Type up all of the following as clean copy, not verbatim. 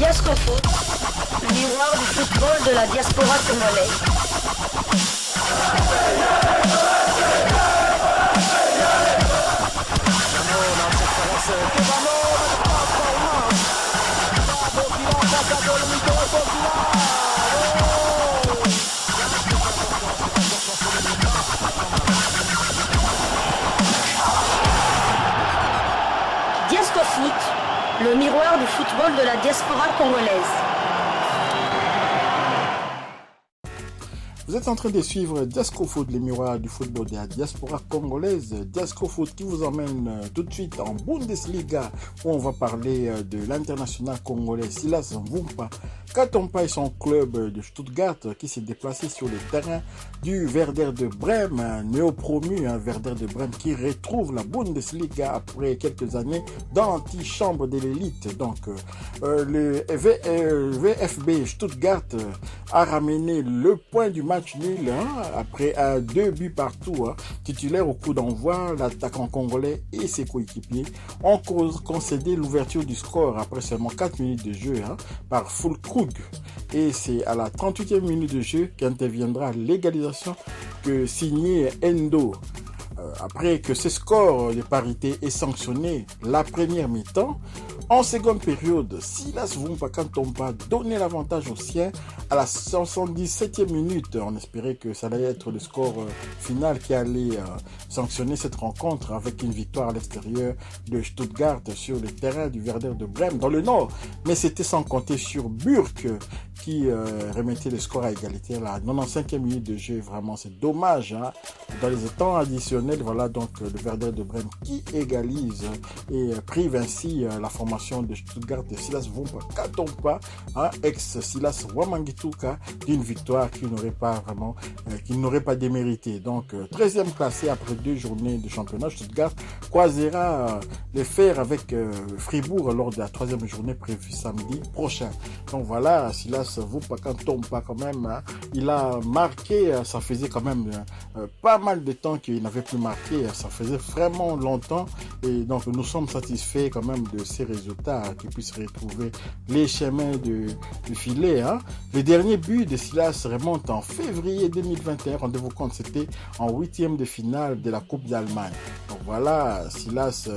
Diascofoot, le miroir du football de la diaspora congolaise. Diascofoot, le miroir du football de la diaspora congolaise. Vous êtes en train de suivre Diascofoot, les miroirs du football de la diaspora congolaise. Diascofoot qui vous emmène tout de suite en Bundesliga où on va parler de l'international congolais Silas Mvumpa Katompa et son club de Stuttgart qui s'est déplacé sur le terrain du Werder de Brême, néo-promu, Werder de Brême qui retrouve la Bundesliga après quelques années dans l'antichambre de l'élite. Donc le VfB Stuttgart a ramené le point du match nul après 2 buts partout. Titulaire au coup d'envoi, l'attaquant congolais et ses coéquipiers ont concédé l'ouverture du score après seulement 4 minutes de jeu par Füllkrug. Et c'est à la 38e minute de jeu qu'interviendra l'égalisation que signait Endo. Après que ce score de parité est sanctionné la première mi-temps, en seconde période, Silas Mvumpa Katompa donnait l'avantage aux siens à la 77e minute. On espérait que ça allait être le score final qui allait sanctionner cette rencontre avec une victoire à l'extérieur de Stuttgart sur le terrain du Werder de Brême dans le nord. Mais c'était sans compter sur Burke qui remettait le score à égalité à la 95e minute de jeu. Vraiment, c'est dommage. Dans les temps additionnels, voilà donc le Werder de Brême qui égalise et prive ainsi la formation de Stuttgart de Silas Mvumpa Katompa, ex-Silas Wamangituka, d'une victoire qui n'aurait pas démérité. Donc 13e classé après 2 journées de championnat, Stuttgart croisera les fers avec Fribourg lors de la 3e journée prévue samedi prochain. Donc voilà, Silas Mvumpa Katompa quand même, il a marqué, ça faisait quand même pas mal de temps qu'il n'avait plus marqué, ça faisait vraiment longtemps et donc nous sommes satisfaits quand même de ces résultats, qu'il puisse retrouver les chemins du filet. Le dernier but de Silas remonte en février 2021, rendez-vous compte, c'était en 8e de finale de la Coupe d'Allemagne. Donc voilà, Silas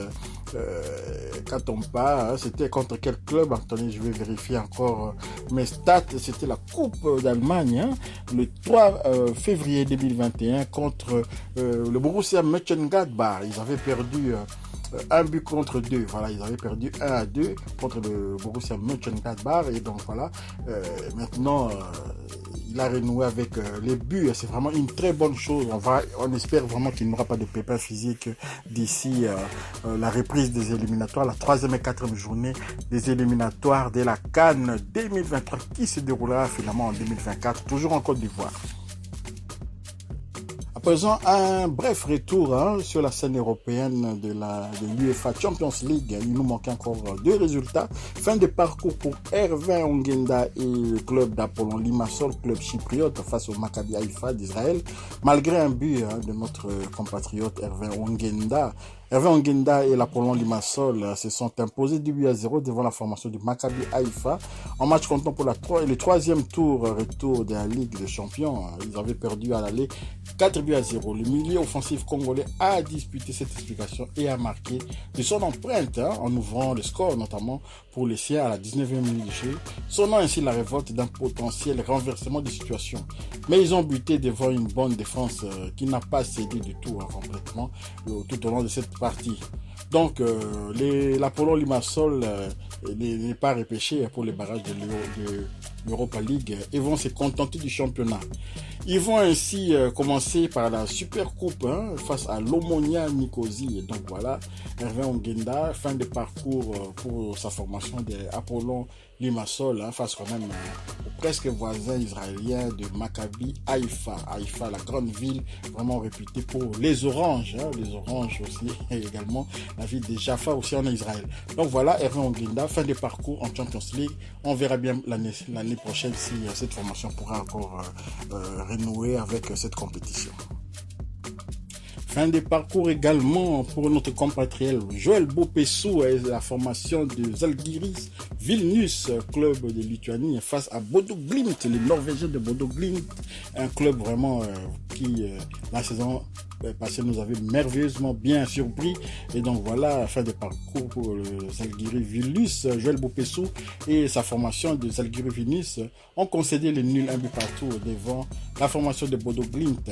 Katompa, c'était contre quel club? Attendez, je vais vérifier encore mes stats. C'était la Coupe d'Allemagne, le 3 février 2021 contre le Borussia Mönchengladbach. Ils avaient perdu un but contre 2. Voilà, ils avaient perdu 1-2 contre le Borussia Mönchengladbach. Et donc voilà, maintenant il a renoué avec les buts. C'est vraiment une très bonne chose. On espère vraiment qu'il n'aura pas de pépins physiques d'ici la reprise des éliminatoires, la 3e et 4e journée des éliminatoires de la CAN 2023 qui se déroulera finalement en 2024, toujours en Côte d'Ivoire. À présent, un bref retour sur la scène européenne de l'UEFA Champions League. Il nous manque encore 2 résultats. Fin de parcours pour Hervé Ongenda et le club d'Apollon Limassol, club chypriote, face au Maccabi Haïfa d'Israël. Malgré un but de notre compatriote Hervé Ongenda. Hervé Ongenda et l'Apollon Limassol se sont imposés 2-0 devant la formation du Maccabi Haïfa en match comptant pour le 3e tour retour de la Ligue des Champions. Ils avaient perdu à l'aller 4-0. Le milieu offensif congolais a disputé cette explication et a marqué de son empreinte en ouvrant le score, notamment pour les siens à la 19e minute de jeu, sonnant ainsi la révolte d'un potentiel renversement de situation. Mais ils ont buté devant une bonne défense qui n'a pas cédé du tout complètement tout au long de cette partie. Donc l'Apollon Limassol n'est pas repêché pour les barrages de l'Europa League et vont se contenter du championnat. Ils vont ainsi commencer par la Super Coupe face à l'Omonia Nicosie. Donc voilà, Hervé Ongenda, fin de parcours pour sa formation de Apollon Limassol, face quand même au presque voisin israélien de Maccabi Haïfa. Haïfa, la grande ville vraiment réputée pour les oranges. Les oranges aussi, et également la ville de Jaffa aussi en Israël. Donc voilà, Hervé Ongenda, fin de parcours en Champions League. On verra bien l'année prochaine si cette formation pourra encore renouer avec cette compétition. Fin de parcours également pour notre compatriote Joël Bopessou et la formation de Zalgiris Vilnius, club de Lituanie, face à Bodo Glimt, les Norvégiens de Bodo Glimt, un club vraiment qui, la saison passée, nous avait merveilleusement bien surpris. Et donc voilà, fin de parcours pour le Zalgiris Vilnius. Joël Bopessou et sa formation de Zalgiris Vilnius ont concédé le nul 1 but partout devant la formation de Bodo Glimt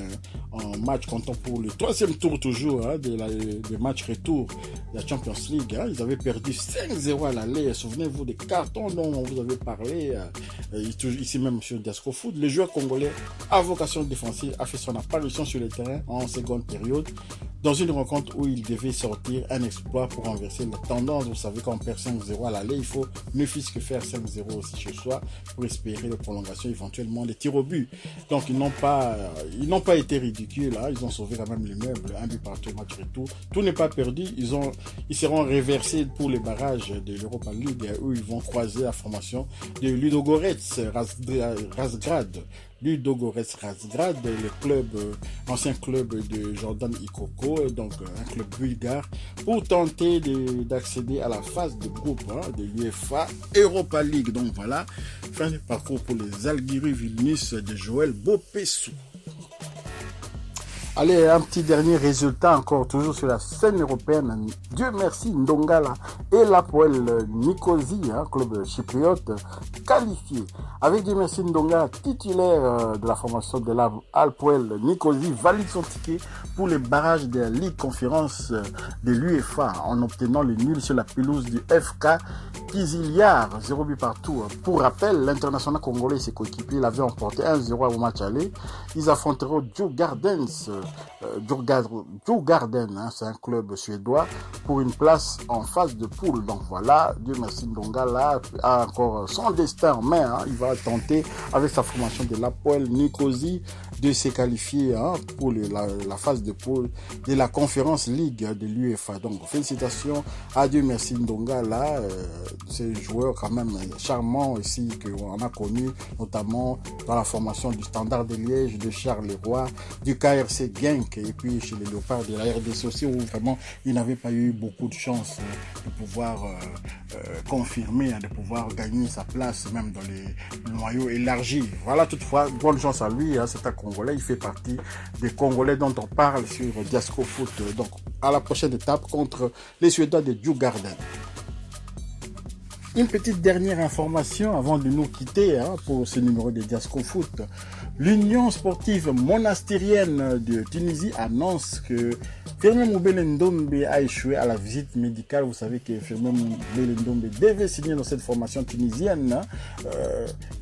en match comptant pour le troisième tour toujours de match retour de la Champions League. Ils avaient perdu 5-0 à l'aller. Souvenez-vous des cartons dont on vous avait parlé ici même sur Diasco Foot. Le joueur congolais à vocation défensive a fait son apparition sur le terrain en seconde période dans une rencontre où il devait sortir un exploit pour renverser la tendance. Vous savez, quand on perd 5-0 à l'aller, il faut ne fût-ce que faire 5-0 aussi chez soi pour espérer la prolongation, éventuellement des tirs au but. Donc ils n'ont pas été ridicules, hein. Ils ont sauvé quand même l'immeuble, un but partout au match retour. Tout n'est pas perdu, ils seront reversés pour les barrages de l'Europa League où ils vont croiser la formation de Ludogorets Razgrad. Ludogorets Razgrad, le club, ancien club de Jordan Ikoko, donc un club bulgare, pour tenter d'accéder à la phase de groupe de l'UEFA Europa League. Donc voilà, fin du parcours pour les Zalgiris Vilnius de Joël Bopessou. Allez, un petit dernier résultat encore, toujours sur la scène européenne. Dieu merci, Ndongala et l'Hapoel Nicosie, club chypriote, qualifié. Avec Dieu merci, Ndongala, titulaire de la formation de l'Hapoel Nicosie, valide son ticket pour les barrages de la Ligue Conférence de l'UEFA en obtenant le nul sur la pelouse du FK Kiziliar, 0 but partout. Pour rappel, l'international congolais et ses coéquipiers l'avaient emporté 1-0 au match aller. Ils affronteront Djurgården, c'est un club suédois, pour une place en phase de poule. Donc voilà, Dieu merci, Ndonga là a encore son destin en main. Il va tenter avec sa formation de l'Hapoel Nicosie de se qualifier pour la phase de poule de la Conférence League de l'UEFA. Donc félicitations à Dieu merci, Ndonga là, ces joueurs quand même charmants ici qu'on a connus notamment dans la formation du Standard de Liège, de Charleroi, du KRC Genk et puis chez les Léopards de la RDC aussi, où vraiment il n'avait pas eu beaucoup de chance de pouvoir confirmer, de pouvoir gagner sa place même dans les noyaux élargis. Voilà, toutefois, bonne chance à lui, c'est un Congolais, il fait partie des Congolais dont on parle sur Diasco Foot. Donc à la prochaine étape contre les Suédois de Djurgården. Une petite dernière information avant de nous quitter pour ce numéro de Diasco Foot. L'Union sportive monastérienne de Tunisie annonce que Firmin Moubele Ndombe a échoué à la visite médicale. Vous savez que Firmin Moubele Ndombe devait signer dans cette formation tunisienne.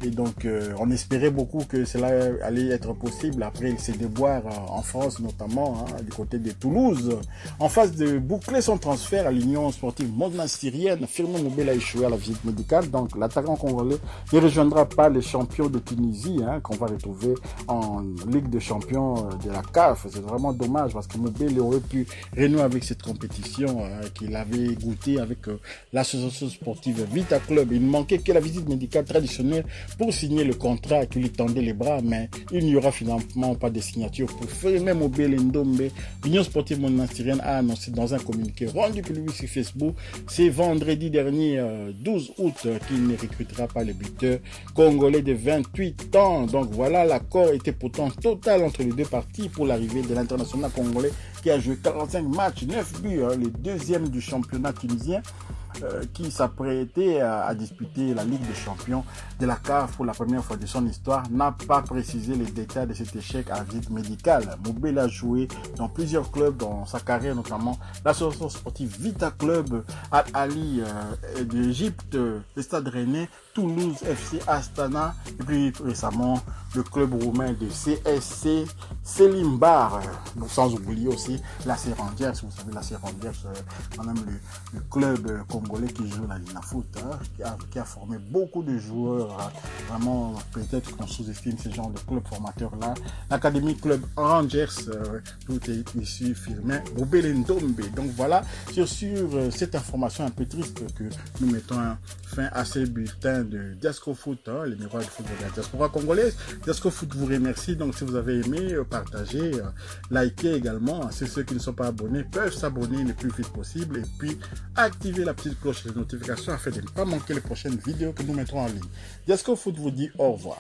Et donc, on espérait beaucoup que cela allait être possible après ses déboires en France, notamment du côté de Toulouse. En phase de boucler son transfert à l'Union sportive monastérienne, Firmin Moubele a échoué à la visite médicale. Donc, l'attaquant congolais ne rejoindra pas les champions de Tunisie qu'on va retrouver en Ligue des champions de la CAF. C'est vraiment dommage parce que Moubele aurait pu renouer avec cette compétition qu'il avait goûté avec l'association sportive Vita Club. Il ne manquait que la visite médicale traditionnelle pour signer le contrat qui lui tendait les bras, mais il n'y aura finalement pas de signature pour Firmin Moubele Ndombe. L'Union sportive monastérienne a annoncé dans un communiqué rendu public sur Facebook, c'est vendredi dernier 12 août qu'il ne recrutera pas le buteur congolais de 28 ans. Donc voilà, l'accord était pourtant total entre les deux parties pour l'arrivée de l'international congolais qui a joué 45 matchs, 9 buts, le deuxième du championnat tunisien, qui s'apprêtait à disputer la Ligue des champions de la CAF pour la première fois de son histoire, n'a pas précisé les détails de cet échec à la visite médicale. Moubele a joué dans plusieurs clubs dans sa carrière, notamment l'association sportive Vita Club, Al Ali d'Égypte, le Stade Rennais, Toulouse FC, Astana, et puis récemment le club roumain de CSC Selimbar, sans oublier aussi la Rangers. Vous savez, la Rangers, quand même le club congolais qui joue la Linafoot, qui a formé beaucoup de joueurs. Vraiment, peut-être qu'on sous-estime ce genre de club formateur là. L'académie club Rangers, tout est issu Firmin Moubele Ndombe. Donc voilà, sur cette information un peu triste que nous mettons fin à ces bulletins sein de Diasco Foot, hein, les miroirs du football de la diaspora congolaise. Diasco Foot vous remercie. Donc si vous avez aimé, partagez, likez également. Ceux qui ne sont pas abonnés peuvent s'abonner le plus vite possible et puis activer la petite cloche de notification afin de ne pas manquer les prochaines vidéos que nous mettrons en ligne. Diasco Foot vous dit au revoir.